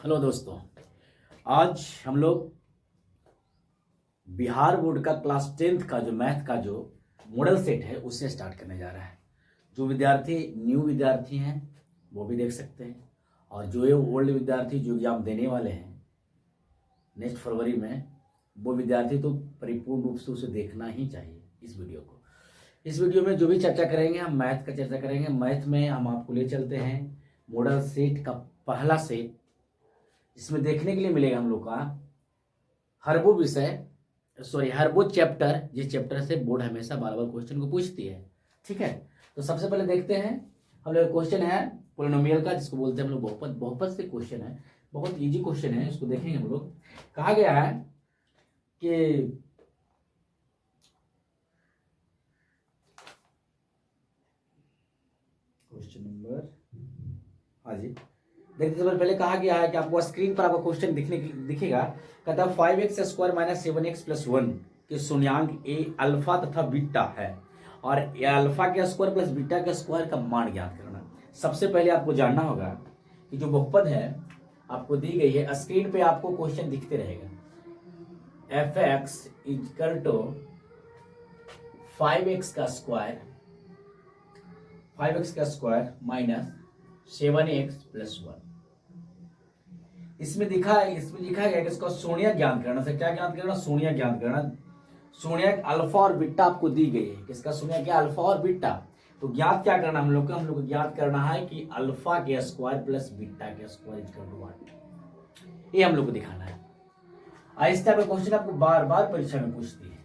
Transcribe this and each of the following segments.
Hello दोस्तों, आज हम लोग बिहार बोर्ड का क्लास 10th का जो मैथ का जो मॉडल सेट है उससे स्टार्ट करने जा रहा है। जो विद्यार्थी न्यू विद्यार्थी हैं वो भी देख सकते हैं, और जो ये ओल्ड विद्यार्थी जो एग्जाम देने वाले हैं नेक्स्ट फरवरी में, वो विद्यार्थी तो परिपूर्ण रूप से उसे देखना ही चाहिए इस वीडियो को। इस वीडियो में जो भी चर्चा करेंगे हम मैथ का चर्चा करेंगे। मैथ में हम आपको ले चलते हैं मॉडल सेट का पहला सेट, जिसमें देखने के लिए मिलेगा हम लोग का हर वो चैप्टर जिस चैप्टर से बोर्ड हमेशा बार बार क्वेश्चन को पूछती है। ठीक है, तो सबसे पहले देखते हैं हम लोग क्वेश्चन है पोलिनोमियल का, जिसको बोलते हैं हम लोग बहुपद से क्वेश्चन है। बहुत इजी क्वेश्चन है, इसको देखेंगे हम लोग। कहा गया है कि क्वेश्चन नंबर, हाँ जी, देखते समय पहले कहा गया है कि आपको स्क्रीन पर आपको क्वेश्चन दिखेगा। कहता है 5x² - 7x+1 के शून्यांक ए अल्फा तथा बीटा है, और ए अल्फा के स्क्वायर प्लस बीटा के स्क्वायर का मान ज्ञात करना। सबसे पहले आपको जानना होगा कि जो बहुपद है आपको दी गई है, स्क्रीन पे आपको क्वेश्चन दिखते रहेगा। fx = 5x का स्क्वायर - 7x+1। इसमें लिखा गया कि इसका शून्य ज्ञात करना से क्या ज्ञात करना, शून्य ज्ञात करना। शून्य अल्फा और बीटा आपको दी गई है, किसका शून्य क्या, अल्फा और बीटा। तो ज्ञात क्या करना हम लोग को ज्ञात करना है कि अल्फा के स्क्वायर प्लस बीटा के स्क्वायर = 1। ये हम लोग को दिखाना है। इस टाइप का क्वेश्चन आपको बार बार परीक्षा में पूछती है।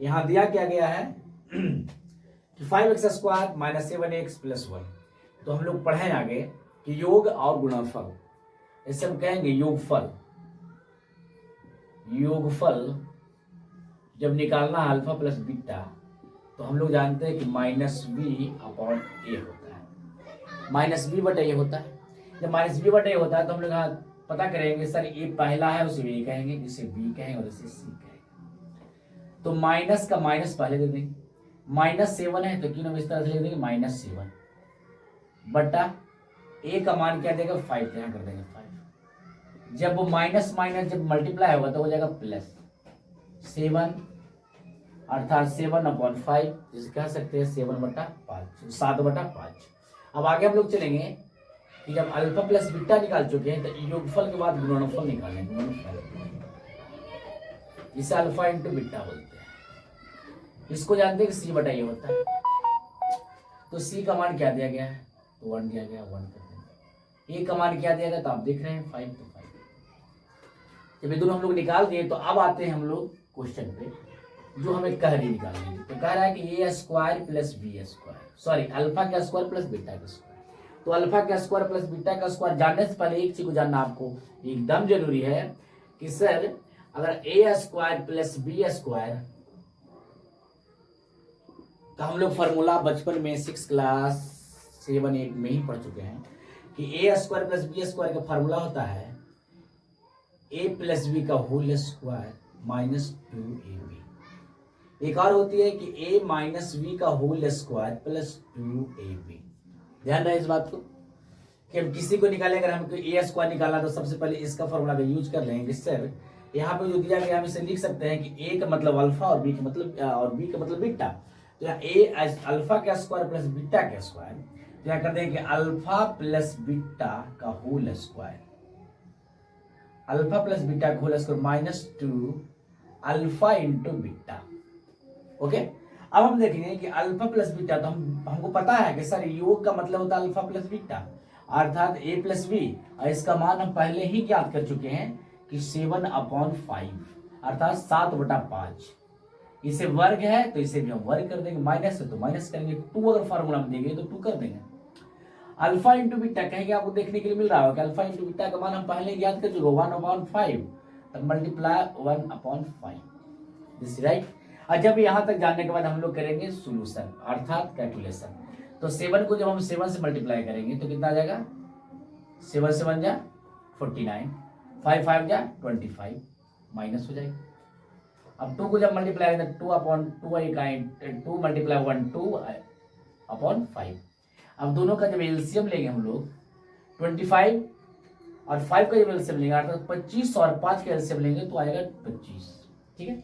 यहाँ दिया क्या गया है कि 5x² - 7x+1। तो हम लोग पढ़ें आगे कि योग और गुणनफल, इसे हम कहेंगे योगफल जब निकालना है अल्फा प्लस बीटा, तो हम लोग जानते हैं कि -b/a होता है। -b/a होता है। जब -b/a होता है तो हम लोग यहाँ पता करेंगे सर ये पहला है उसे a कहेंगे, इसे b कहेंगे और इसे c कहेंगे। तो माइनस का माइनस पहले दे देंगे। -7 है तो क्यों हम इस तरह से लिख देंगे -7 बटा a का मान क्या देगा 5, यहाँ कर देंगे 5। जब वो माइनस जब मल्टीप्लाई होगा तो हो जाएगा +7, अर्थात 7/5, जिसे कह सकते हैं 7/5। अब आगे हम लोग चलेंगे कि जब अल्फा प्लस बीटा निकाल चुके हैं तो योगफल के बाद गुणनफल निकालेंगे। इसे अल्फा इंटू बीटा बोलते हैं। इसको जानते हैं कि c/a होता है। तो c का मान क्या दिया गया है, तो 1 दिया गया, 1 कर देंगे। a का मान क्या दिया गया, तो आप देख रहे हैं 5, तो 5। जब ये दोनों हम लोग निकाल दिए तो अब आते हैं हम लोग क्वेश्चन पे, जो हमें कह रही निकालनी है। तो कह रहा है कि अल्फा का स्क्वायर प्लस बीटा का स्क्वायर। तो अल्फा का स्क्वायर प्लस बीटा का स्क्वायर जानने से पहले एक चीज को जानना आपको एकदम जरूरी है कि सर अगर a² प्लस b² का हम लोग फॉर्मूला बचपन में 6 क्लास 7 8 में ही पढ़ चुके हैं कि a² प्लस b² का फॉर्मूला होता है a प्लस b का होल स्क्वायर -2ab। एक और होती है कि a माइनस b का होल स्क्वायर प्लस 2ab। ध्यान रहे इस बात को कि हम किसी को निकाले, अगर हमको a² निकालना तो सबसे पहले इसका फॉर्मूला का यूज कर लेंगे। सर यहाँ पे जो दिया गया हम इसे लिख सकते हैं कि a का मतलब अल्फा और b का मतलब बीटा। तो यहाँ a अल्फा का स्क्वायर प्लस बीटा का स्क्वायर, तो यहाँ कर देंगे अल्फा प्लस बीटा का whole square, alpha plus beta का whole square -2 alpha into beta. Okay, अब हम देखेंगे कि अल्फा प्लस बीटा, तो हमको पता है कि सर योग का मतलब होता है अल्फा प्लस बीटा, अर्थात a प्लस b, और इसका मान हम पहले ही ज्ञात कर चुके हैं कि 7/5 अर्थात 7/5। इसे वर्ग है तो इसे भी हम वर्ग कर देंगे, माइनस है तो माइनस करेंगे। 2 अगर फॉर्मूला में देंगे तो 2 कर देंगे। अल्फा इंटू बीटा कहेंगे, आपको देखने के लिए मिल रहा होगा कि अल्फा इंटू बीटा का मान हम पहले ज्ञात कर चुके 1/5, तब मल्टीप्लाई 1/5, दिस राइट। और जब यहाँ तक जानने के बाद हम लोग करेंगे सोल्यूशन अर्थात कैलकुलेशन। तो 7 को जब हम 7 से मल्टीप्लाई करेंगे तो कितना आ जाएगा, 7 से 1 जा 49, 5 5 जा 25, माइनस हो जाएगा। अब 2 को जब मल्टीप्लाई करेंगे 2 मल्टीप्लाई 1 2/5। अब दोनों का जब एलसीएम लेंगे हम लोग 25 और 5 का जब एलसीएम लेंगे अर्थात 25 और 5 का एलसीएम लेंगे तो आएगा 25। ठीक है,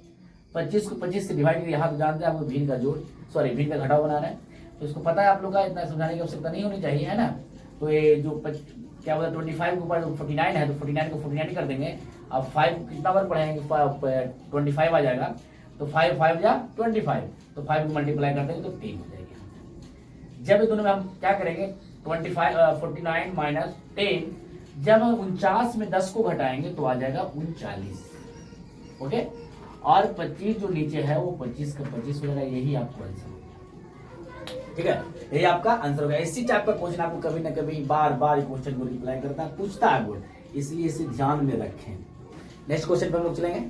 25 को 25 से डिवाइड करिए। यहाँ तो जानते हैं आपको भिन्न का जोड़, सॉरी भिन्न का घटाव बनाना है, तो इसको पता है आप लोग का, इतना समझाने की आवश्यकता नहीं होनी चाहिए, है ना। तो ये जो क्या बोलते हैं 25 के ऊपर 49 है, तो 49 को 49 कर देंगे। अब 5 कितना बार पढ़ाएंगे, 25 आ जाएगा, तो 5 5 या 25, तो 5 को मल्टीप्लाई कर देंगे तो 3 हो जाएगी। जब ये दोनों में हम क्या करेंगे 49 माइनस 10, जब हम 49 में 10 को घटाएंगे तो आ जाएगा 39। ओके, और 25 जो नीचे है वो 25 का 25 हो जाएगा, यही आपको आंसर होगा। ठीक है, यही आपका आंसर होगा। इसी टाइप का क्वेश्चन आपको कभी ना कभी बार बार क्वेश्चन को रिप्लाई करता है, पूछता है बोर्ड, इसलिए इसे ध्यान में रखें। नेक्स्ट क्वेश्चन पर हम लोग चलेंगे।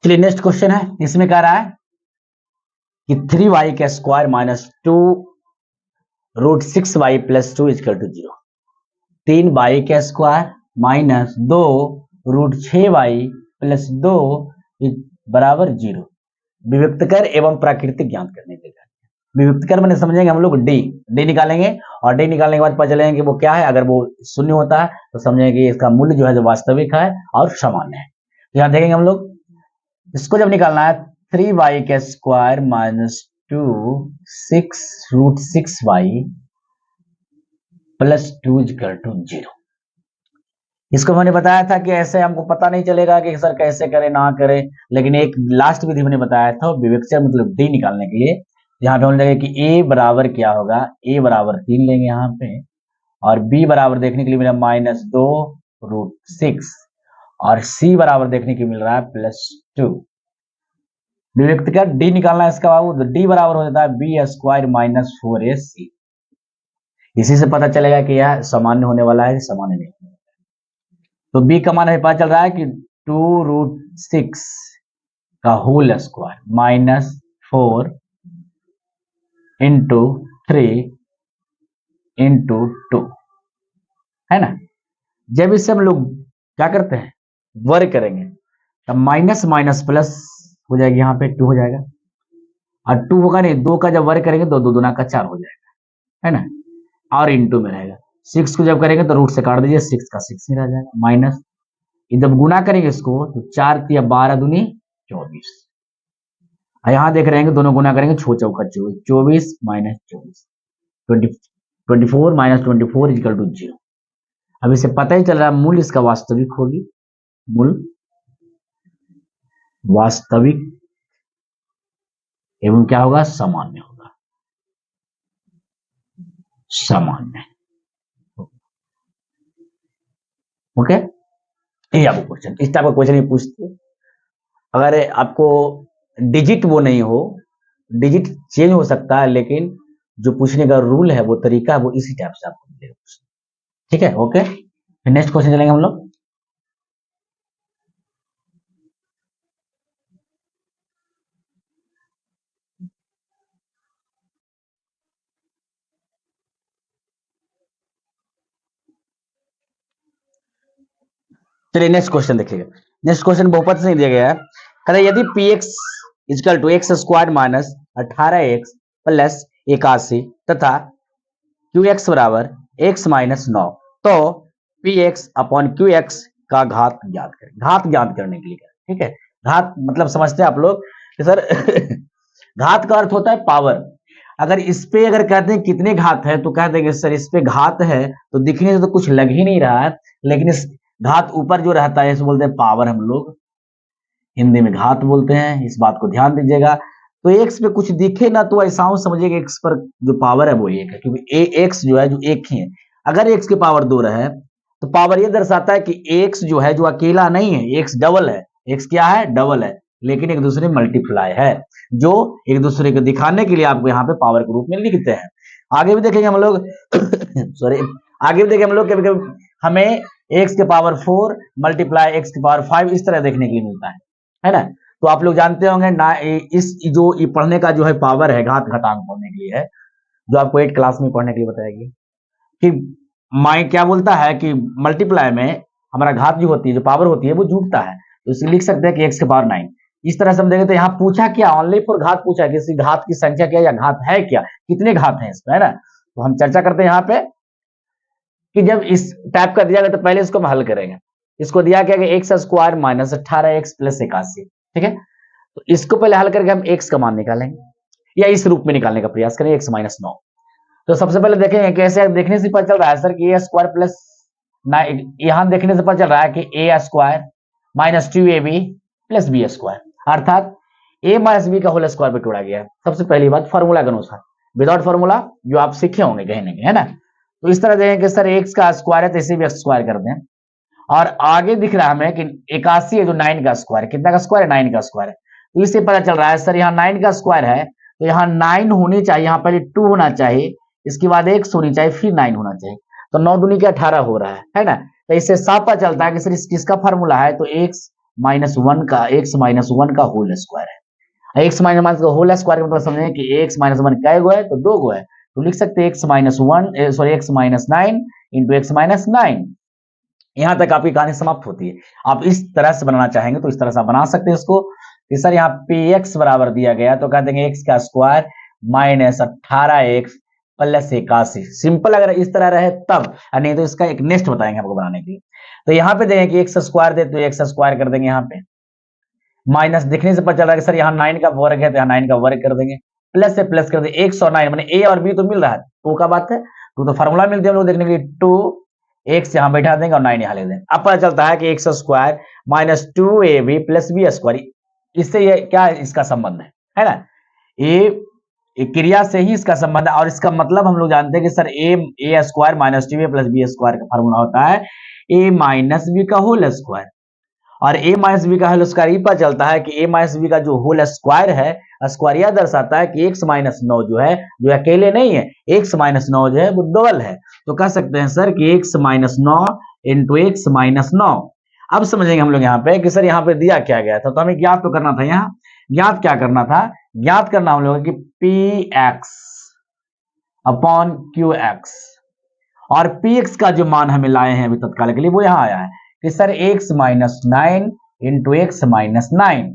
चलिए नेक्स्ट क्वेश्चन है, इसमें कह रहा है कि 3y का square minus 2√6y plus 2 equal to 0। 3y का स्क्वायर माइनस 2√6y प्लस 2 बराबर 0। विभक्त कर एवं प्राकृतिक ज्ञात करने के लिए विभक्त कर मैंने समझेंगे हम लोग डी निकालेंगे, और डी निकालने के बाद पता चलेंगे कि वो क्या है। अगर वो शून्य होता है तो समझेंगे कि इसका मूल्य जो है जो वास्तविक है और सामान्य है। तो यहाँ देखेंगे हम लोग, इसको जब निकालना है 3y का square minus 6√6y plus 2 equal to 0। इसको मैंने बताया था कि ऐसे हमको पता नहीं चलेगा कि सर कैसे करें ना करें, लेकिन एक लास्ट विधि मैंने बताया था विवेकचर मतलब डी निकालने के लिए। यहाँ पे हम लेंगे कि a बराबर क्या होगा, a बराबर 3 लेंगे यहाँ पे, और b बराबर देखने के लिए मिला -2√6, और c बराबर देखने के मिल रहा है +2। विभक्त कर डी निकालना है इसका बाबू, तो डी बराबर हो जाता है b स्क्वायर माइनस 4ac। इसी से पता चलेगा कि यह सामान्य होने वाला है कि सामान्य नहीं। तो b का मान हमें पता चल रहा है कि 2√6 का whole square minus 4 into 3 into 2 है ना। जब इससे हम लोग क्या करते हैं वर्ग करेंगे, तब माइनस माइनस प्लस हो जाएगी, यहाँ पे 2 हो जाएगा, और 2 होगा नहीं, 2 का जब वर्ग करेंगे तो 2 दूना का 4 हो जाएगा, है ना, और इंटू में रहेगा। 6 को जब करेंगे तो रूट से काट दीजिए, 6 का 6 ही रह जाएगा, माइनस जब गुना करेंगे इसको तो 4 तिया 12 दूनी 24। यहाँ देख रहे हैं कि दोनों गुना करेंगे 6 चौका 24, 24 माइनस 24 24 माइनस 24 इक्वल टू 0। अब इसे पता ही चल रहा है मूल इसका वास्तविक होगी, मूल वास्तविक एवं क्या होगा सामान्य होगा, सामान्य। ओके, ये आपको क्वेश्चन इस टाइप का क्वेश्चन ही पूछते। अगर आपको डिजिट वो नहीं हो, डिजिट चेंज हो सकता है, लेकिन जो पूछने का रूल है वो तरीका है वो इसी टाइप से आपको मिलेगा। ठीक है, ओके, फिर नेक्स्ट क्वेश्चन चलेंगे हम लोग। चलिए नेक्स्ट क्वेश्चन देखिएगा। नेक्स्ट क्वेश्चन बहुपद से नहीं दिया गया है, कहता है यदि P X equal to X square minus 18x plus 81 तथा क्यू एक्स बराबर x माइनस 9, तो P X upon Q X का घात ज्ञात करें। घात ज्ञात करने के लिए, ठीक है, घात मतलब समझते हैं आप लोग कि सर घात का अर्थ होता है पावर। अगर इस पे अगर कहते हैं कितने घात है तो कह देंगे सर इस पे घात है, तो दिखने से तो कुछ लग ही नहीं रहा है, लेकिन इस घात ऊपर जो रहता है इसको बोलते हैं पावर, हम लोग हिंदी में घात बोलते हैं, इस बात को ध्यान दीजिएगा। तो एक्स पे कुछ दिखे ना तो ऐसा हो समझिएगा एक्स पर जो पावर है वो एक है, क्योंकि एक्स जो है जो एक ही है। अगर एक्स की पावर 2 रहे तो पावर ये दर्शाता है कि एक्स जो है जो अकेला नहीं है, एक्स डबल है, एक्स क्या है डबल है, लेकिन एक दूसरे मल्टीप्लाई है, जो एक दूसरे को दिखाने के लिए आपको यहाँ पे पावर के रूप में लिखते हैं। आगे भी देखेंगे हम लोग सॉरी, आगे भी देखेंगे हम लोग कभी कभी हमें एक्स के पावर 4 मल्टीप्लाई एक्स के पावर 5 इस तरह देखने के लिए मिलता है ना। तो आप लोग जानते होंगे ना, इस जो ये पढ़ने का जो है पावर है घात घटांक पढ़ने के लिए है, जो आपको 8 क्लास में पढ़ने के लिए बताएगी कि माई क्या बोलता है कि मल्टीप्लाई में हमारा घात जो होती है, जो पावर होती है वो जुटता है, तो इसे लिख सकते हैं कि एक्स के पावर 9। इस तरह से हम देखें तो यहाँ पूछा क्या, ओनली फॉर घात पूछा, किसी घात की संख्या क्या या घात है क्या, कितने घात हैं इसमें, है ना। तो हम चर्चा करते हैं यहाँ पे कि जब इस टाइप का दिया गया तो पहले इसको हम हल करेंगे। इसको दिया क्या कि X square minus 18x plus 81, ठीक है। तो इसको पहले हल करके हम एक्स का मान निकालेंगे या इस रूप में निकालने का प्रयास करें, एक्स माइनस 9। तो सबसे पहले देखेंगे कैसे, देखने से पता चल रहा है सर कि ए स्क्वायर प्लस, यहां देखने से पता चल रहा है कि a square minus 2ab plus B square, अर्थात ए माइनस बी का होल स्क्वायर पे तोड़ा गया है। सबसे पहली बात फॉर्मूला के अनुसार, विदाउट फॉर्मूला जो आप सीखे होंगे कहीं ना कहीं, है ना। तो इस तरह देखें कि सर एक्स का स्क्वायर है तो इसे भी स्क्वायर कर दें, और आगे दिख रहा है हमें कि 81 है जो 9 का स्क्वायर, कितना का स्क्वायर है, 9 का स्क्वायर है। तो इससे पता चल रहा है सर यहाँ 9 का स्क्वायर है तो यहाँ 9 होनी चाहिए, यहाँ पहले 2 होना चाहिए, इसके बाद x होनी चाहिए, फिर 9 होना चाहिए। तो 9 दूनी के 18 हो रहा है ना। तो इससे साफ पता चलता है कि सर किसका फॉर्मूला है, तो x माइनस वन का होल स्क्वायर है। x माइनस का होल स्क्वायर का मतलब समझें कि x माइनस वन कै गो है, तो 2 गो है, तो लिख सकते हैं x minus 9 into x minus 9। यहां तक आपकी कहानी समाप्त होती है। आप इस तरह से बनाना चाहेंगे तो इस तरह से आप बना सकते हैं इसको कि सर यहाँ पे x बराबर दिया गया तो कह देंगे x का square minus 18x plus 81। Simple अगर इस तरह रहे तब, नहीं तो इसका एक नेक्स्ट बताएंगे आपको बनाने के लिए। तो यहाँ पे देखें कि एक्स स्क्वायर दे तो एक्स स्क्वायर कर देंगे, यहाँ पे माइनस दिखने से पता चल रहा है कि सर यहाँ 9 का वर्ग है तो यहाँ 9 का वर्ग कर देंगे, प्लस से प्लस कर देंगे 109, मैंने ए और बी तो मिल रहा है, तो का बात है तो फार्मूला मिलती है हम लोग देखने के लिए, 2x यहाँ बैठा देंगे और 9 यहाँ ले देंगे। अब पता चलता है कि X square minus 2ab plus B square, इससे ये क्या इसका संबंध है ना, ए क्रिया से ही इसका संबंध है। और इसका मतलब हम लोग जानते हैं कि sir a square minus 2a plus B square का फॉर्मूला होता है ए माइनस बी का होल स्क्वायर, और ए माइनस बी का होल स्क्वायर ये पता चलता है कि ए माइनस बी का जो होल स्क्वायर है, स्क्वायर यह दर्शाता है कि एक्स माइनस 9 जो है, जो अकेले नहीं है, एक्स माइनस 9 जो है वो डबल है। तो कह सकते हैं सर कि x minus 9 into x minus 9। अब समझेंगे हम लोग यहाँ पे कि सर यहाँ पे दिया क्या गया था, तो हमें ज्ञात तो करना था, यहाँ ज्ञात क्या करना था, ज्ञात करना हम लोग कि P X upon Q x, और पी एक्स का जो मान हमें लाए हैं अभी तत्काल के लिए वो यहाँ आया है कि sir x minus 9 into x minus 9,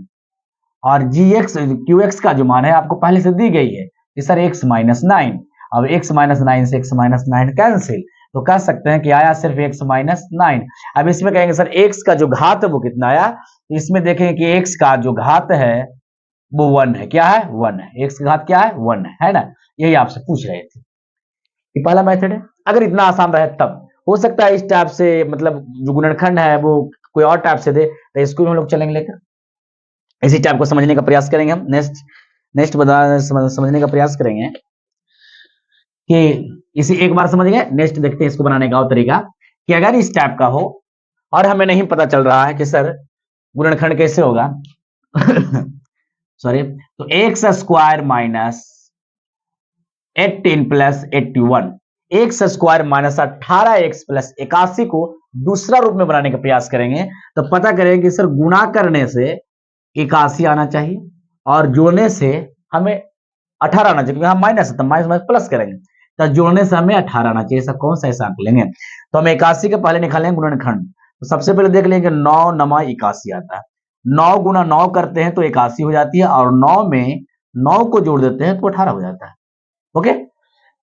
और जी एक्स क्यू एक्स का जो मान है आपको पहले से दी गई है कि सर एक्स माइनस 9। अब एक्स माइनस 9 से एक्स माइनस 9 कैंसिल, तो कह सकते हैं कि आया सिर्फ एक्स माइनस 9। अब इसमें कहेंगे सर एक्स का जो घात है वो कितना आया, तो इसमें देखेंगे कि एक्स का जो घात है वो 1 है, क्या है 1 है, एक्स का घात क्या है 1 है ना। यही आपसे पूछ रहे थे, ये पहला मेथड है। अगर इतना आसान रहे तब हो सकता है इस टाइप से, मतलब जो गुणनखंड है वो कोई और टाइप से दे, तो इसको भी हम लोग चलेंगे लेकर, इसी टाइप को समझने का प्रयास करेंगे हम। नेक्स्ट समझने का प्रयास करेंगे कि इसी एक बार समझ गए, नेक्स्ट देखते हैं इसको बनाने का और तरीका कि अगर इस टाइप का हो और हमें नहीं पता चल रहा है कि सर गुणनखंड कैसे होगा सॉरी, तो x square minus 18 plus 81, x square minus 18x plus 81 को दूसरा रूप में बनाने का प्रयास करेंगे। तो पता करेंगे कि सर गुणा करने से 81 आना चाहिए और जोड़ने से हमें 18 आना चाहिए, क्योंकि हम माइनस है तो माइनस माइनस प्लस करेंगे, तो जोड़ने से हमें 18 आना चाहिए। ऐसा कौन सा ऐसा आंक लेंगे, तो हम 81 के पहले निकालेंगे गुणनखंड। तो सबसे पहले देख लेंगे 9 नमा 81 आता है, 9 गुना 9 करते हैं तो 81 हो जाती है, और 9 में 9 को जोड़ देते हैं तो 18 हो जाता है। ओके,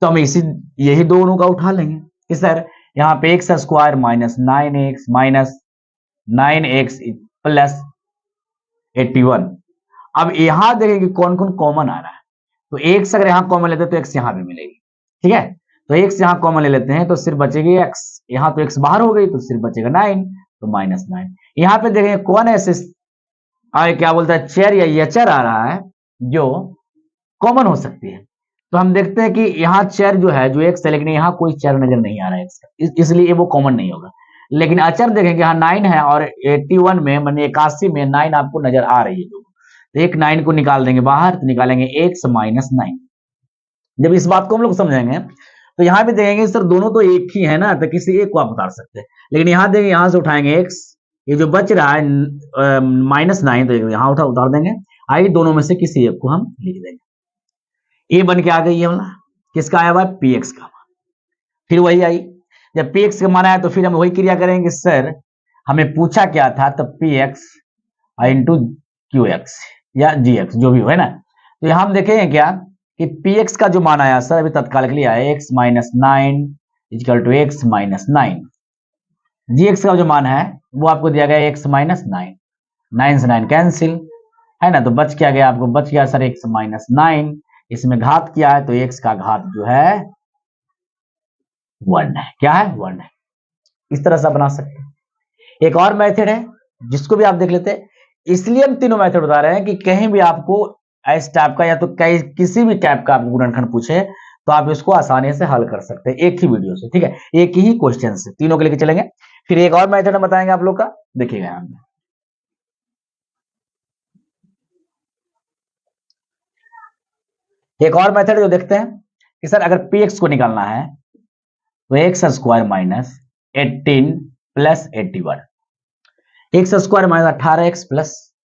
तो हम यही दोनों का उठा लेंगे कि सर यहाँ पे x square minus 9x plus 81। अब यहां देखेंगे कौन कौन कॉमन आ रहा है, तो एक्स अगर यहां कॉमन लेते हैं तो एक्स यहां भी मिलेगी, ठीक है। तो एक्स यहां कॉमन ले लेते हैं तो सिर्फ बचेगी एक्स, यहां तो एक्स बाहर हो गई तो सिर्फ बचेगा 9, तो माइनस 9। यहां पे देखेंगे कौन ऐसे क्या बोलता है चर या यचर आ रहा है जो कॉमन हो सकती है। तो हम देखते हैं कि यहाँ चर जो है जो एक्स है, लेकिन यहाँ कोई चर नजर नहीं आ रहा है एक्स का, इसलिए वो कॉमन नहीं होगा। लेकिन अचर देखेंगे यहाँ 9 है और 81 में मैंने 81 में 9 आपको नजर आ रही है, तो एक 9 को निकाल देंगे बाहर, तो निकालेंगे एक्स माइनस 9। जब इस बात को हम लोग समझेंगे तो यहाँ भी देखेंगे सर दोनों तो एक ही है ना, तो किसी एक को आप उतार सकते हैं, लेकिन यहाँ देखेंगे यहाँ से उठाएंगे एक्स, ये जो बच रहा है माइनस 9, तो यहाँ उतार देंगे, आइए दोनों में से किसी एक को हम लिख देंगे। ए बन के आ गई है, किसका आया हुआ है पी एक्स का, फिर वही आई, जब पी एक्स का मान आया तो फिर हम वही क्रिया करेंगे। सर हमें पूछा क्या था, तो P x into Q x या जी एक्स जो भी हो, है ना। तो यहां हम देखेंगे क्या कि पी एक्स का जो मान आया सर अभी तत्काल के लिए आया X minus 9 equal to X minus 9। G X का जो मान है वो आपको दिया गया एक्स माइनस 9, 9 से 9 कैंसिल, है ना। तो बच क्या गया आपको, बच गया सर एक्स माइनस 9। इसमें घात किया है तो एक्स का घात जो है 1 है। क्या है, 1 है। इस तरह से बना सकते हैं। एक और मेथड है जिसको भी आप देख लेते हैं। इसलिए हम तीनों मेथड बता रहे हैं कि कहीं भी आपको इस टाइप का या तो कहीं किसी भी टाइप का आपको गुणनखंड पूछे तो आप इसको आसानी से हल कर सकते हैं एक ही वीडियो से, ठीक है, एक ही क्वेश्चन से तीनों के लेके चलेंगे। फिर एक और मेथड हम बताएंगे आप लोग का, देखिएगा यहाँ एक और मेथड जो देखते हैं कि सर अगर पी एक्स को निकालना है तो x square minus 18 plus 81, x square minus 18 x plus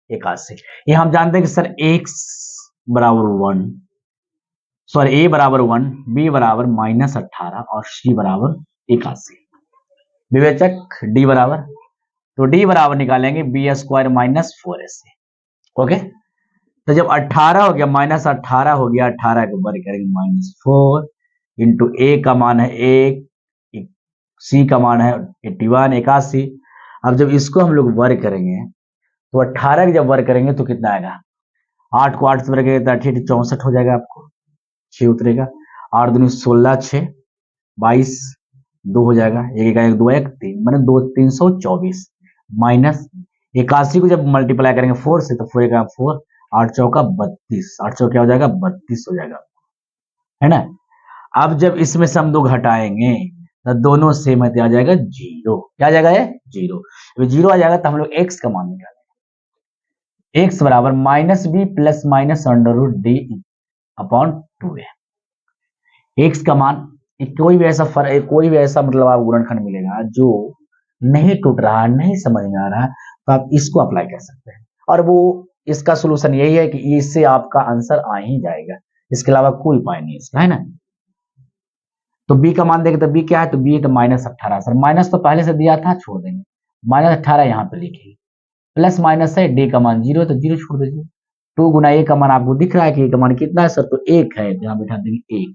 81। ये हम जानते हैं कि सर एक्स बराबर 1, सॉरी ए बराबर 1, बी बराबर माइनस 18 और सी बराबर 81। विवेचक डी बराबर, तो डी बराबर निकालेंगे B square minus 4ac। Okay, तो जब 18 हो गया माइनस 18 हो गया, 18 के वर्ग करेंगे माइनस 4 इंटू ए का मान है 1, सी का मान है 81 81। अब जब इसको हम लोग वर्ग करेंगे तो 18 के जब वर्ग करेंगे तो कितना आएगा, 8 को 8 से वर्ग करेंगे तो 8 64 हो जाएगा, आपको 6 उतरेगा, 8 दूनी 16 6 22 2 हो जाएगा, एक एक 2 1 3 मैंने 2 324 माइनस 81 को जब मल्टीप्लाई करेंगे 4 से तो 4 का 4 8 चौका 32, 8 चौका क्या हो जाएगा 32 हो जाएगा, है ना। अब जब इसमें से हम दो घटाएंगे तो दोनों सेम है, आ जाएगा जीरो। क्या आ जाएगा ये जीरो, जीरो आ जाएगा तो हम लोग एक्स का मान निकालेंगे, एक्स बराबर minus B plus minus under root D upon 2a। एक्स का मान कोई भी ऐसा फर्क, कोई भी ऐसा मतलब आप गुणनखंड मिलेगा जो नहीं टूट रहा, नहीं समझ में आ रहा, तो आप इसको अप्लाई कर सकते हैं और वो इसका सोल्यूशन यही है कि इससे आपका आंसर आ ही जाएगा, इसके अलावा कोई उपाय नहीं इसका, है ना। तो बी का मान देंगे तो बी क्या है, तो बी तो माइनस 18, सर माइनस तो पहले से दिया था, छोड़ देंगे, माइनस 18 यहाँ पे लिखिए, प्लस माइनस है, डी का मान 0 तो 0 छोड़ दीजिए, 2 गुना ए का मान आपको दिख रहा है कि ए का मान कितना है सर, तो 1 है, यहाँ बैठा देंगे 1,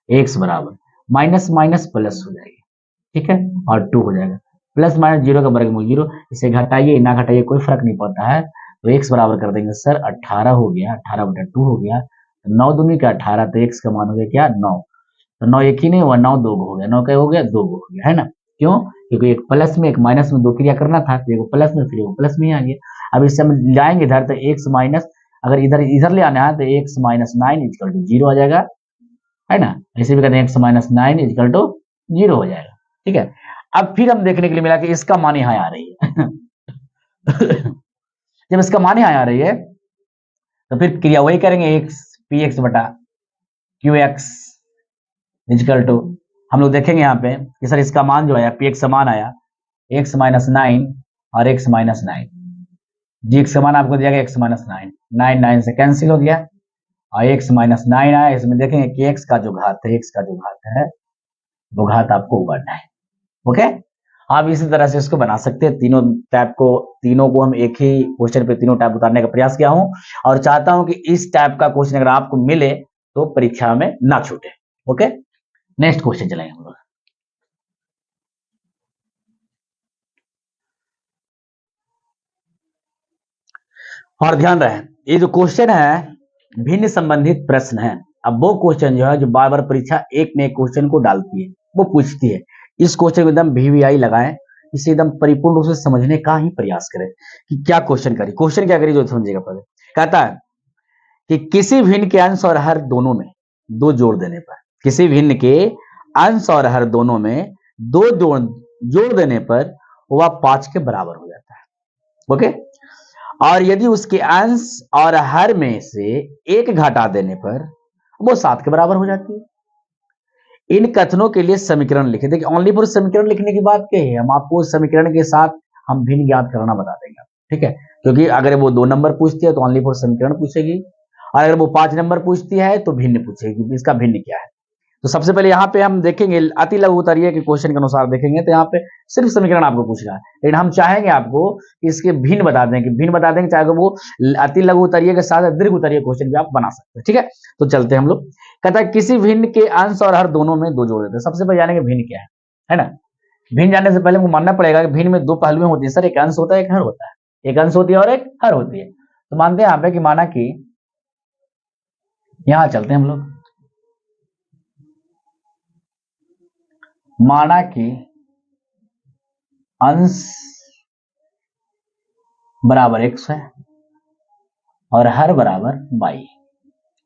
एक्स बराबर माइनस माइनस प्लस हो जाएगी, ठीक है, और 2 हो जाएगा, प्लस माइनस 0 का वर्गमूल 0, इसे घटाइए ना घटाइए कोई फर्क नहीं पड़ता है, तो एक्स बराबर कर देंगे सर 18 हो गया, 18 बटा 2 हो गया, 9 दूनी का 18, तो एक्स का मान हो गया क्या 9, तो 9 एक ही नहीं हुआ, 9 दो हो गया, 9 क्या हो गया 2 हो गया, है ना। क्यों, क्योंकि एक प्लस में एक माइनस में दो क्रिया करना था, तो एक प्लस में फिर एक प्लस में ही आ गया। अब इससे हम जाएंगे इधर तो एक्स माइनस, अगर इधर इधर ले आना है तो एक्स माइनस 9 इक्वल टू 0 आ जाएगा, है ना। ऐसे भी कहते हैं एक्स माइनस 9 इक्वल टू 0 हो जाएगा, ठीक है। अब फिर हम देखने के लिए मिला कि इसका मान यहां आ रही है जब इसका मान यहां आ रही है तो फिर क्रिया वही करेंगे, एक्स पी एक्स बटा क्यू एक्स इक्वल टू, हम लोग देखेंगे यहाँ पे कि सर इसका मान जो आया पी एक्स का मान आया एक्स माइनस 9 और एक्स माइनस 9, जी एक्स का मान आपको दिया गया एक्स माइनस 9, 9 9 से कैंसिल हो गया और एक्स माइनस 9 आया, इसमें देखेंगे कि एक्स का जो घात है, एक्स का जो घात है वो घात आपको उगड़ना है। ओके, आप इसी तरह से इसको बना सकते हैं, तीनों टाइप को, तीनों को हम एक ही क्वेश्चन पे तीनों टाइप उतारने का प्रयास किया हूं और चाहता हूं कि इस टाइप का क्वेश्चन अगर आपको मिले तो परीक्षा में ना छूटे। ओके, नेक्स्ट क्वेश्चन चलेंगे हम लोग। और ध्यान रहे ये जो क्वेश्चन है भिन्न संबंधित प्रश्न है। अब वो क्वेश्चन जो है जो बार बार परीक्षा एक न एक क्वेश्चन को डालती है, वो पूछती है, इस क्वेश्चन को एकदम वीवीआई लगाएं, इसे एकदम परिपूर्ण रूप से समझने का ही प्रयास करें कि क्या क्वेश्चन करी, क्वेश्चन क्या करी जो समझेगा पहले। कहता है कि किसी भिन्न के अंश और हर दोनों में दो जोड़ देने पर, किसी भिन्न के अंश और हर दोनों में दो जोड़ देने पर वह 5 के बराबर हो जाता है। ओके, और यदि उसके अंश और हर में से एक घटा देने पर वो 7 के बराबर हो जाती है। इन कथनों के लिए समीकरण लिखे, देखिए ओनली फॉर समीकरण लिखने की बात क्या है, हम आपको समीकरण के साथ हम भिन्न ज्ञात करना बता देंगे, ठीक है, क्योंकि अगर वो 2 नंबर पूछती है तो ओनली फॉर समीकरण पूछेगी और अगर वो 5 नंबर पूछती है तो भिन्न पूछेगी, इसका भिन्न क्या है। तो सबसे पहले यहाँ पे हम देखेंगे अति लघु उत्तरीय के क्वेश्चन के अनुसार देखेंगे, तो यहाँ पे सिर्फ समीकरण आपको पूछ रहा है, लेकिन हम चाहेंगे आपको कि इसके भिन्न बता दें, कि भिन्न बता देंगे, चाहे वो अति लघु उत्तरीय के साथ दीर्घ उत्तरीय क्वेश्चन भी आप बना सकते हैं। ठीक है, तो चलते हैं हम लोग। कहता है किसी भिन्न के अंश और हर दोनों में 2 जोड़ देते हैं। सबसे पहले जानेंगे भिन्न क्या है ना। भिन्न जानने से पहले हमको मानना पड़ेगा कि भिन्न में 2 पहलुएं होती है सर, एक अंश होता है, एक हर होता है। एक अंश होती है और एक हर होती है। तो मानते हैं यहाँ पे कि माना कि यहां चलते हैं हम लोग, माना कि अंश बराबर x है और हर बराबर y।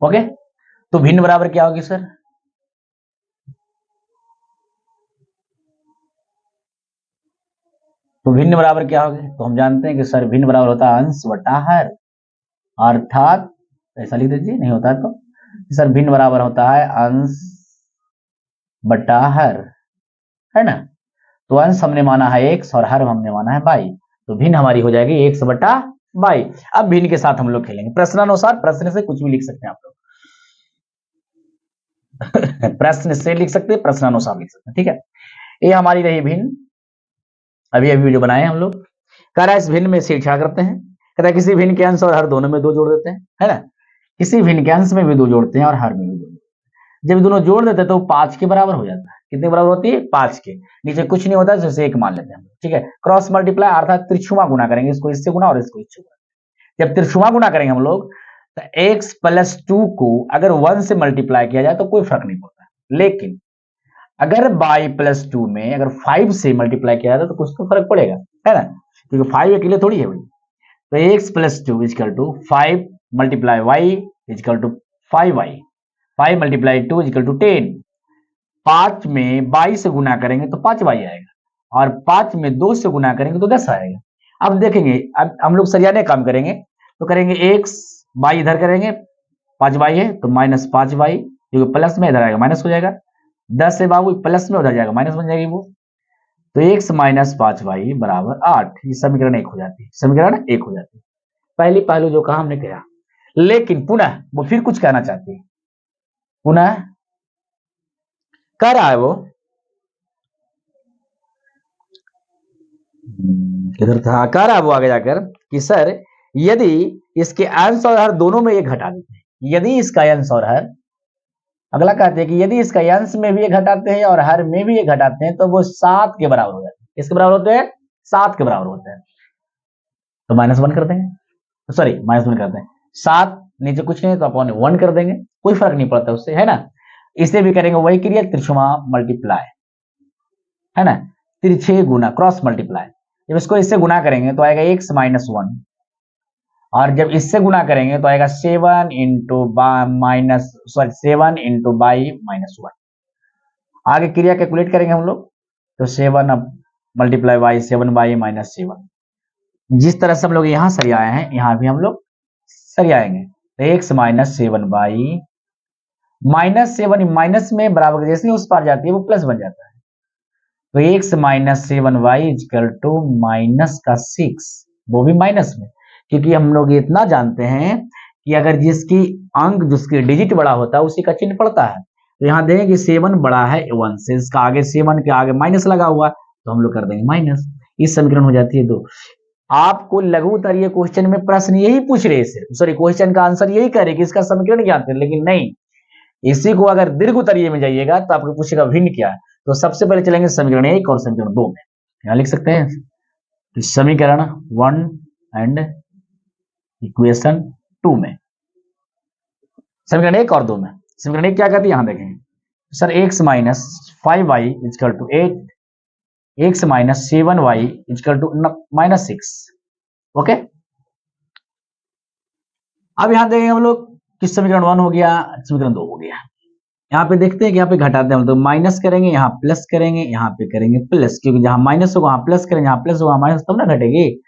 ओके, तो भिन्न बराबर क्या होगी सर? तो भिन्न बराबर क्या होगी? तो हम जानते हैं कि सर भिन्न बराबर होता है अंश बटा हर, अर्थात ऐसा लिख दीजिए, नहीं होता है तो सर भिन्न बराबर होता है अंश बटा हर, है ना। तो अंश हमने माना है x और हर हमने माना है y, तो भिन्न हमारी हो जाएगी x बटा y। अब भिन्न के साथ हम लोग खेलेंगे प्रश्नानुसार, प्रश्न से कुछ भी लिख सकते हैं आप लोग प्रश्न से लिख सकते हैं, प्रश्नानुसार लिख सकते हैं। ठीक है, ये हमारी रही भिन्न। अभी वीडियो बनाए हम लोग। कह रहा है इस भिन्न में छेड़छाड़ करते हैं। कहता है किसी भिन्न के अंश और हर दोनों में 2 जोड़ देते हैं, है ना। किसी भिन्न के अंश में भी 2 जोड़ते हैं और हर में भी 2 जोड़ते हैं। जब दोनों जोड़ देते हैं तो 5 के बराबर हो जाता है। कितने बराबर होती है? 5 के। नीचे कुछ नहीं होता है, जैसे 1 मान लेते हैं। ठीक है, क्रॉस मल्टीप्लाई अर्थात त्रिछुआ गुना करेंगे, इसको इससे गुना और इसको इससे गुना। जब त्रिछुआ गुना करेंगे हम लोग तो x + 2 को अगर 1 से मल्टीप्लाई किया जाए तो कोई फर्क नहीं पड़ता, लेकिन अगर y + 2 में अगर 5 से मल्टीप्लाई किया जाए तो कुछ तो फर्क पड़ेगा, है ना, क्योंकि 5 अकेले थोड़ी है भाई। तो x + 2 = 5 × y = 5y, 5 × 2 = 10। 5 में 22 से गुना करेंगे तो 5y आएगा, और 5 में 2 से गुना करेंगे तो 10 आएगा। अब देखेंगे, अब हम लोग सरियाने काम करेंगे, तो करेंगे x y इधर करेंगे, 5y है तो -5y, जो प्लस में इधर आएगा माइनस हो जाएगा। 10 है बाबू, प्लस में उधर जाएगा माइनस बन जाएगी वो। तो x - 5y = 8। ये समीकरण 1 हो जाती है, समीकरण 1 हो जाती है। पहली पहलू जो कहा हमने कहा, लेकिन पुनः वो फिर कुछ कहना चाहती है। पुनः कह रहा है वो, इधर था, कह रहा है वो आगे जाकर कि सर यदि इसके अंश और हर दोनों में ये घटा देते हैं, यदि इसका अंश और हर, अगला कहते हैं कि यदि इसका अंश में भी ये घटाते हैं और हर में भी ये घटाते हैं तो वो 7 के बराबर हो जाते हैं। किसके बराबर होते हैं? 7 के बराबर होते हैं। तो -1 कर देंगे, सॉरी -1 करते हैं। 7 नीचे कुछ नहीं है तो अपन 1 कर देंगे, कोई फर्क नहीं पड़ता उससे, है ना। इसे भी करेंगे वही क्रिया, त्रिछुआ मल्टीप्लाई, है ना, तिरछे गुना, क्रॉस मल्टीप्लाई। जब इसको इससे गुना करेंगे तो आएगा x - 1, और जब इससे गुना करेंगे तो आएगा 7 × y - 1। आगे क्रिया कैलकुलेट करेंगे हम लोग, तो 7 × y 7y - 7। जिस तरह से हम लोग यहाँ सरियाए हैं, यहाँ भी हम लोग सरियाएंगे। तो x - 7y -7 माइनस में बराबर, जैसे ही उस पार जाती है वो प्लस बन जाता है। तो x - 7y = -6, वो भी माइनस में, क्योंकि हम लोग इतना जानते हैं कि अगर जिसकी अंक, जिसकी डिजिट बड़ा होता है उसी का चिन्ह पड़ता है। तो यहाँ देखें कि 7 बड़ा है 1 से, इसका आगे 7 के आगे माइनस लगा हुआ, तो हम लोग कर देंगे माइनस। इस समीकरण हो जाती है 2। आपको लघु उत्तरीय क्वेश्चन में प्रश्न यही पूछ रहे हैं, सॉरी क्वेश्चन का आंसर यही करे कि इसका समीकरण ज्ञात करें, लेकिन नहीं, इसी को अगर दीर्घ उत्तरीय में जाइएगा तो आपको पूछेगा भिन्न क्या है। तो सबसे पहले चलेंगे समीकरण 1 और समीकरण 2 में। यहां लिख सकते हैं समीकरण 1 एंड इक्वेशन 2 में, समीकरण 1 और 2 में। समीकरण 1 क्या कहती है, यहां देखें sir x - 5y = 8, x - 7y = -6। Okay, अब यहां देखेंगे हम लोग कि समीकरण 1 हो गया, समीकरण 2 हो गया। यहाँ पे देखते हैं कि यहाँ पे घटाते हैं तो माइनस करेंगे, यहाँ प्लस करेंगे, यहाँ पे करेंगे प्लस, क्योंकि जहां माइनस होगा वहां प्लस करेंगे, जहां प्लस होगा माइनस, तब ना घटेगी।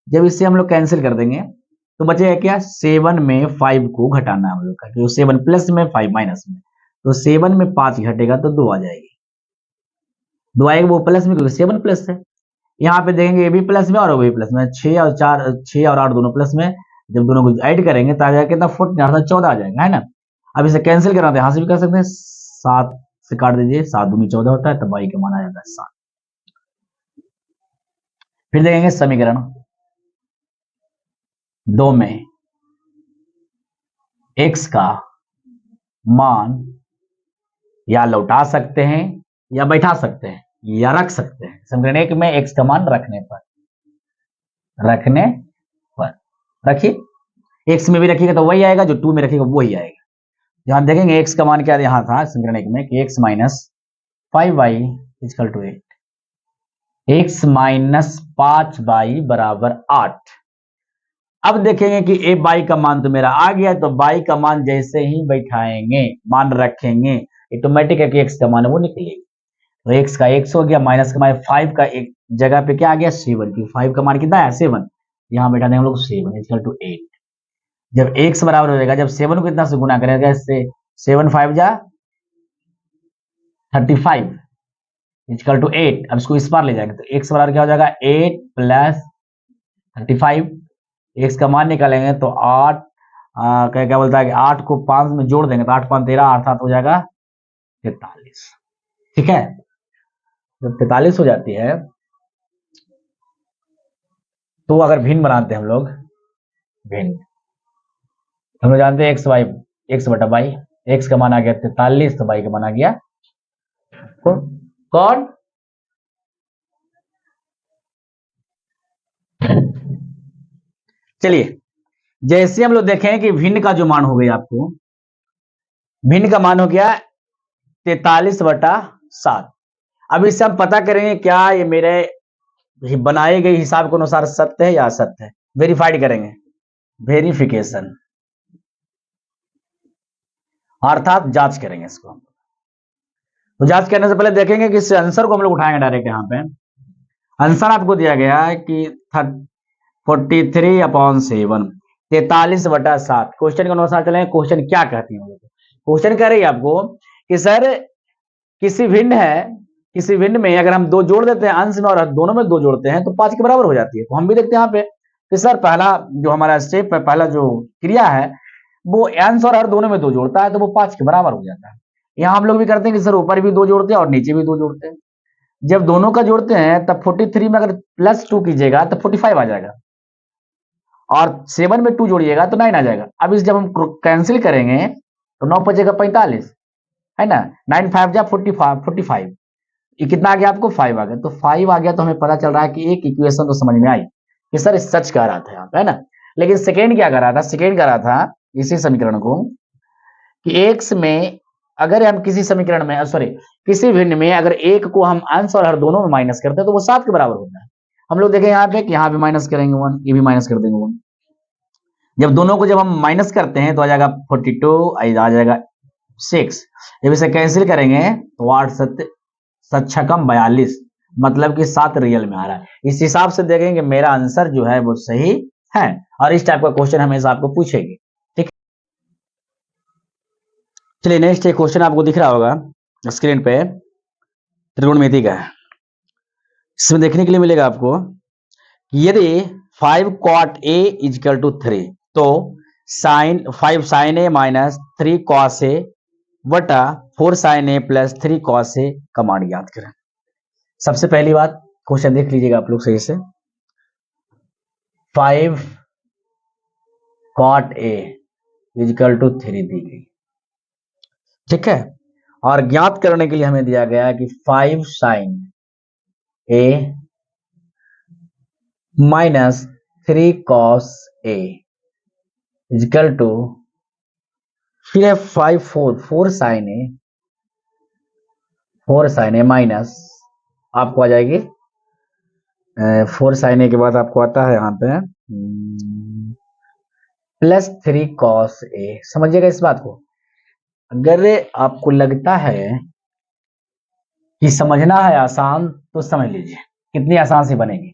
जब इससे हम लोग कैंसिल कर देंगे तो बचेगा क्या, 7 में 5 को घटाना हम लोग का, क्योंकि 7 प्लस में 5 माइनस में, तो 7 में 5 घटेगा तो 2 आ जाएगी। 2 आएगा वो प्लस में, क्योंकि 7 प्लस है। यहाँ पे देखेंगे ये भी प्लस में और वो भी प्लस में, 6 और 8 दोनों प्लस में। जब दोनों को ऐड करेंगे तो आ जाएगा कितना, 14 आ जाएगा, है ना। अब इसे कैंसिल करना तो यहां से भी कर सकते हैं, 7 से काट दीजिए, 7 दूनी 14 होता है, तब y का मान आ जाता है 7। फिर देखेंगे समीकरण 2 में x का मान या लौटा सकते हैं या बैठा सकते हैं या रख सकते हैं। समीकरण 1 में x का मान रखने पर रखिए, x में भी रखिएगा तो वही आएगा, जो 2 में रखिएगा वही आएगा। यहां देखेंगे x का मान क्या यहां था समीकरण 1 में कि x minus 5y equal to 8, x minus 5y बराबर 8। अब देखेंगे कि ए बाई का मान तो मेरा आ गया, तो बाई का मान जैसे ही बैठाएंगे, मान रखेंगे, ऑटोमेटिक है कि एक्स का मान है वो निकलेगा। तो एक्स का एक्स हो गया, माइनस का माइनस 5 का एक जगह पे क्या आ गया 7, क्योंकि 5 का मान कितना है 7, यहां बैठा देंगे हम लोग 7 इक्वल टू 8। जब एक्स बराबर हो जाएगा, जब 7 को कितना से गुना करेगा, इससे 7 5 जा 35 इक्वल टू 8। अब इसको इस बार ले जाएंगे तो एक्स बराबर क्या हो जाएगा 8 प्लस 35। एक्स का मान निकालेंगे तो 8 क्या बोलता है कि 8 को 5 में जोड़ देंगे तो 8 5 13, 8 7 हो जाएगा 43। ठीक है, जब 43 हो जाती है तो अगर भिन्न बनाते हैं हम लोग, भिन्न हम लोग जानते हैं एक्स वाई, एक्स बटा वाई, एक्स का मान आ गया 43 तो वाई का मान आ गया कौन चलिए, जैसे हम लोग देखें कि भिन्न का जो मान हो गया, आपको भिन्न का मान हो गया 43/7। अब इससे हम पता करेंगे क्या ये मेरे बनाए गए हिसाब के अनुसार सत्य है या असत्य है। वेरीफाइड करेंगे, वेरिफिकेशन अर्थात जांच करेंगे इसको। तो जांच करने से पहले देखेंगे कि इस आंसर को हम लोग उठाएंगे डायरेक्ट। यहाँ पे आंसर आपको दिया गया है कि 43/7, 43/7। क्वेश्चन के अनुसार चले, क्वेश्चन क्या कहती है, क्वेश्चन कह रही है आपको कि सर किसी भिन्न में अगर हम 2 जोड़ देते हैं अंश में और दोनों में 2 जोड़ते हैं तो 5 के बराबर हो जाती है। तो हम भी देखते हैं यहाँ पे कि सर पहला जो हमारा स्टेप है, पहला जो क्रिया है वो अंश और हर दोनों में 2 जोड़ता है तो वो 5 के बराबर हो जाता है। यहाँ हम लोग भी करते हैं कि सर ऊपर भी 2 जोड़ते हैं और नीचे भी 2 जोड़ते हैं। जब दोनों का जोड़ते हैं तब 43 में अगर +2 कीजिएगा तो 45 आ जाएगा, और 7 में 2 जोड़िएगा तो 9 आ जाएगा। अब इस जब हम कैंसिल करेंगे तो 9 बचेगा 45, है ना, 9 5 जा 45, ये कितना आ गया आपको 5 आ गया। तो 5 आ गया तो हमें पता चल रहा है कि एक इक्वेशन तो समझ में आई कि सर सच कह रहा था यहाँ पे, है ना। लेकिन सेकेंड क्या कर रहा था, सेकेंड कर रहा था इसी समीकरण को कि एक्स में अगर हम किसी समीकरण में सॉरी किसी भिन्न में अगर एक को हम अंश और हर दोनों में माइनस करते हैं तो वो 7 के बराबर होता है। हम लोग देखें यहाँ पे कि यहाँ भी माइनस करेंगे 1, ये भी माइनस कर देंगे 1। जब दोनों को जब हम माइनस करते हैं तो आ जाएगा 42, आ जाएगा 6। जब इसे कैंसिल करेंगे तो 8 7 6 42, मतलब कि 7 रियल में आ रहा है। इस हिसाब से देखेंगे मेरा आंसर जो है वो सही है, और इस टाइप का क्वेश्चन हमेशा आपको पूछेगी। ठीक, चलिए नेक्स्ट एक क्वेश्चन आपको दिख रहा होगा स्क्रीन पे, त्रिकोणमिति का है। इसमें देखने के लिए मिलेगा आपको यदि 5 cot a इक्वल टू 3 तो 5 sin a minus 3 cos a बटा 4 sin a plus 3 cos a का मान ज्ञात करें। सबसे पहली बात क्वेश्चन देख लीजिएगा आप लोग सही से। 5 cot a इक्वल टू 3 दी गई, ठीक है, और ज्ञात करने के लिए हमें दिया गया कि 5 sin a minus 3 cos a equal to फिर है 4 sin a माइनस आपको आ जाएगी 4 sin a के बाद आपको आता है यहाँ पे प्लस 3 cos a। समझिएगा इस बात को। अगर आपको लगता है कि समझना है आसान तो समझ लीजिए कितनी आसान से बनेगी।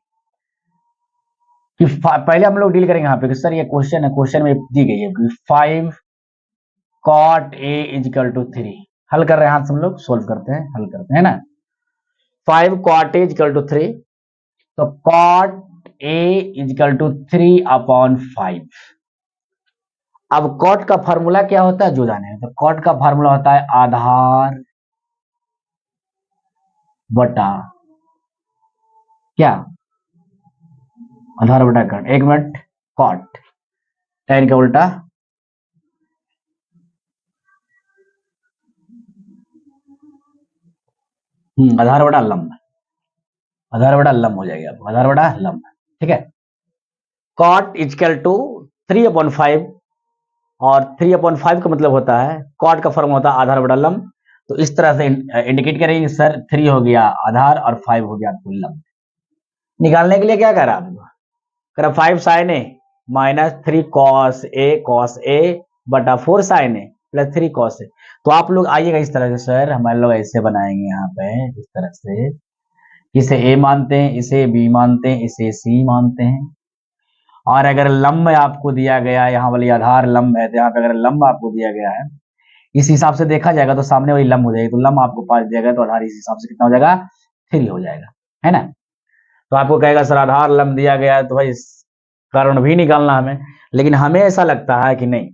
कि पहले हम लोग डील करेंगे यहाँ पे कि सर ये क्वेश्चन है, क्वेश्चन में दी गई है कि 5 cot a इक्वल टू 3। हल कर रहे हैं, हाथ से हम लोग सोल्व करते हैं, हल करते हैं ना। 5 cot a इक्वल टू 3, तो cot a इक्वल टू 3/5। अब कॉट का फार्मूला क्या होता है जो जाने, तो कॉट का फार्मूला होता है आधार बटा क्या, आधार बटा कट, एक मिनट, कॉट tan का उल्टा आधार बटा लंब, आधार बटा लंब हो जाएगा, आधार बटा लंब, ठीक है। कॉट इजकल टू 3/5, और 3/5 का मतलब होता है, कॉट का फॉर्म होता है आधार बटा लंब, तो इस तरह से इंडिकेट करेंगे सर 3 हो गया आधार और 5 हो गया आपको लंब। निकालने के लिए क्या करा आपको, करा 5 साइन ए माइनस 3 कॉस ए बटा 4 साइन ए प्लस 3 कॉस ए। तो आप लोग आइएगा इस तरह से, सर हमारे लोग ऐसे बनाएंगे यहाँ पे इस तरह से, इसे ए मानते हैं, इसे बी मानते हैं, इसे सी मानते हैं, और अगर लंब आपको दिया गया है, यहाँ वाली आधार लंब है, तो यहाँ पे अगर लंब आपको दिया गया है इस हिसाब से देखा जाएगा तो सामने वही लंब हो जाएगी, तो लंब आपको 5 दिया गया तो आधार इस हिसाब से कितना हो जाएगा 3 हो जाएगा, है ना। तो आपको कहेगा सर आधार लंब दिया गया है तो भाई कर्ण भी निकालना हमें, लेकिन हमें ऐसा लगता है कि नहीं,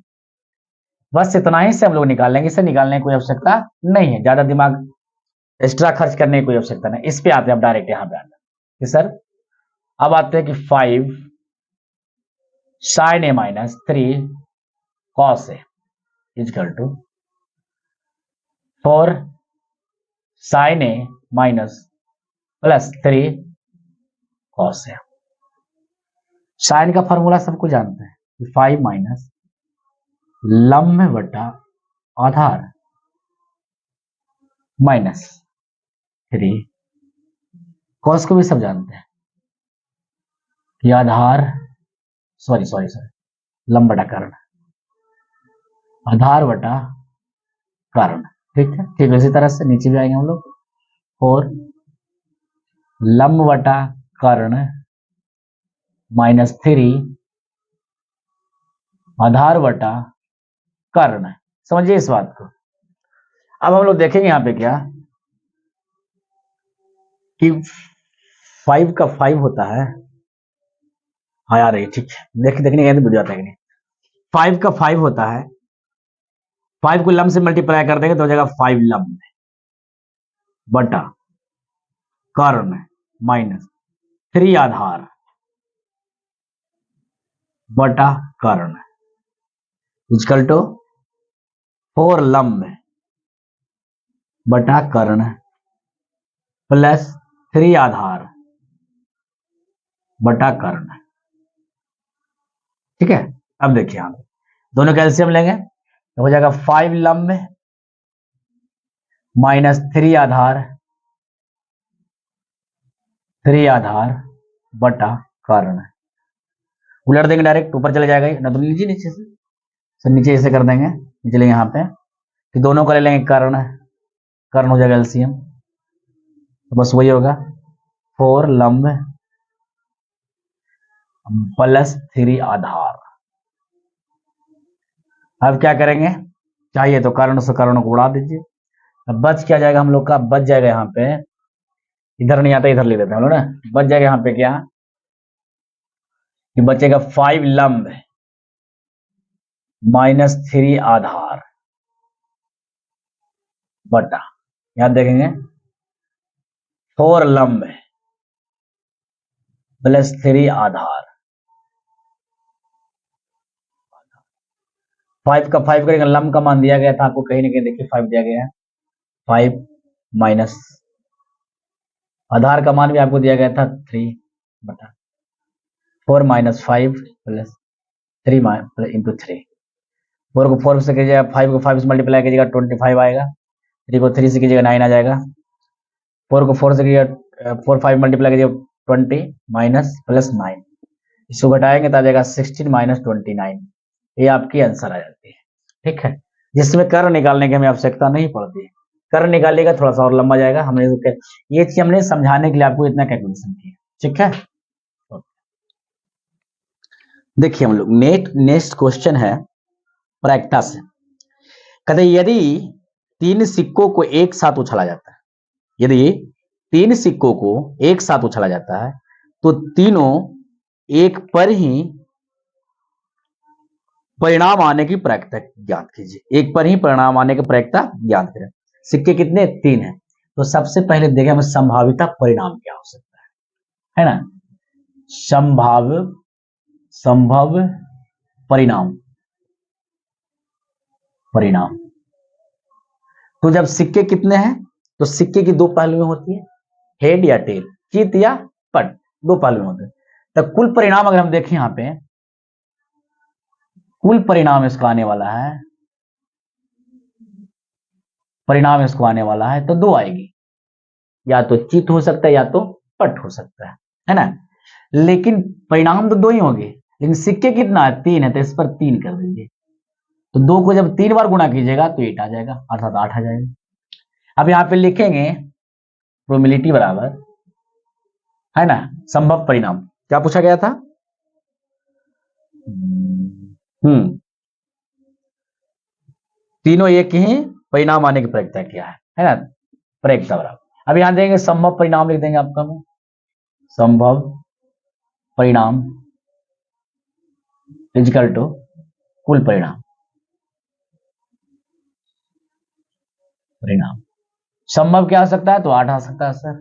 बस इतना ही से हम लोग निकालेंगे, इसे निकालने की कोई आवश्यकता नहीं है, ज्यादा दिमाग एक्स्ट्रा खर्च करने की कोई आवश्यकता नहीं। इस पे आते हैं अब डायरेक्ट यहाँ पे आते हैं सर, अब आते हैं कि 5 sine A minus 3 cos A is equal to 4 sine A minus plus 3 cos A. Sine का फॉर्मूला सबको जानते हैं, 5 माइनस लंब बटा आधार माइनस 3 कॉस को भी सब जानते हैं कि आधार सॉरी लंब बटा कर्ण, आधार बटा कर्ण, ठीक है। ठीक इसी तरह से नीचे भी आएंगे हम लोग, 4 लंब बटा कर्ण माइनस 3 आधार बटा कर्ण, समझिए इस बात को। अब हम लोग देखेंगे यहाँ पे क्या कि 5 का 5 होता है, हाँ यार ये ठीक है, देखने के वीडियो आता है कि नहीं, 5 का 5 होता है, 5 को लंब से मल्टीप्लाई कर देंगे तो हो जाएगा 5 लंब बटा कर्ण माइनस 3 आधार बटा कर्ण इजकल टू 4 लंब बटा कर्ण प्लस 3 आधार बटा कर्ण, ठीक है। अब देखिए यहां दोनों कैल्शियम लेंगे तो हो जाएगा 5 लंब माइनस 3 आधार बटा कर्ण, उलट देंगे डायरेक्ट, ऊपर चले जाएगा ना तो लीजिए नीचे से, सर नीचे ऐसे कर देंगे, नीचे लेंगे यहाँ पे, कि दोनों को ले लेंगे कर्ण हो जाएगा एलसीएम, तो बस वही होगा 4 लंब प्लस 3 आधार। अब क्या करेंगे, चाहिए तो कर्ण से कर्ण को उड़ा दीजिए, अब बच क्या जाएगा हम लोग का, बच जाएगा यहाँ पे, इधर नहीं आता इधर ले लेते हैं हम लोग ना, बच जाएगा यहाँ पे क्या कि बचेगा 5 लंब माइनस 3 आधार बटा, यहां देखेंगे 4 लंब प्लस 3 आधार, 5 का 5 करेंगे, लंब का मान दिया गया था आपको कहीं ना कहीं, देखिए 5 दिया गया है, 5 माइनस आधार का मान भी आपको दिया गया था 3 बटा 4 माइनस 5 प्लस 3 इंटू 3, 4 को 4 से कीजिएगा, 5 को 5 से मल्टीप्लाई कीजिएगा 25 आएगा, 3 को 3 से कीजिएगा 9 आ जाएगा, 4 को 4 से कीजिएगा 4 5 मल्टीप्लाई कीजिएगा 20 माइनस प्लस 9, इसको घटाएंगे तो आ जाएगा 16 माइनस 29, ये आपकी आंसर आ जाती है, ठीक है। जिसमें कर्ण निकालने की हमें आवश्यकता नहीं पड़ती है, कर्ण निकालिएगा थोड़ा सा और लंबा जाएगा, हमने ये चीज हमने समझाने के लिए आपको इतना कैलकुलेशन किया, ठीक है। देखिए हम लोग नेक्स्ट क्वेश्चन है प्रायिकता से, कहते यदि 3 सिक्कों को एक साथ उछाला जाता है, यदि 3 सिक्कों को एक साथ उछाला जाता है तो तीनों एक पर ही परिणाम आने की प्रायिकता ज्ञात कीजिए। एक पर ही परिणाम आने की प्रायिकता ज्ञात करें। सिक्के कितने? 3 है। तो सबसे पहले देखें हमें संभाविता परिणाम क्या हो सकता है ना? संभव परिणाम। तो जब सिक्के कितने हैं, तो सिक्के की 2 पहलुएं होती है, हेड या टेल, चित या पट, 2 पहलुएं होते हैं। तो कुल परिणाम अगर हम देखें यहां पे, कुल परिणाम इसका आने वाला है, तो 2 आएगी, या तो चित हो सकता है या तो पट हो सकता है ना? लेकिन परिणाम तो 2 ही होंगे, लेकिन सिक्के कितना है? 3 है, तो इस पर 3 कर दीजिए। तो 2 को जब 3 बार गुणा कीजिएगा तो 8 आ जाएगा, अर्थात 8 आ जाएगा। अब यहां पे लिखेंगे प्रोबेबिलिटी बराबर, है ना, संभव परिणाम। क्या पूछा गया था? तीनों एक ही परिणाम आने की प्रायिकता क्या है ना? प्रायिकता बराबर। अब यहां देंगे संभव परिणाम, लिख देंगे आपका में संभव परिणाम इजिकल टू कुल परिणाम। संभव क्या हो सकता है? तो 8 आ सकता है सर।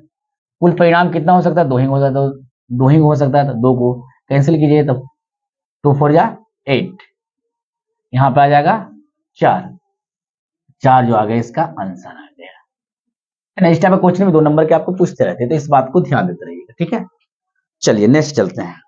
कुल परिणाम कितना हो सकता है? 2 ही हो सकता है, 2 ही हो सकता है, तो 2 को कैंसिल कीजिए, तो 2 4 जा 8, यहां पे आ जाएगा 4 जो आ गया इसका आंसर आ गया। नेक्स्ट टाइम क्वेश्चन में 2 नंबर के आपको पूछते रहते हैं, तो इस बात को ध्यान देते रहिएगा, ठीक है। चलिए नेक्स्ट चलते हैं।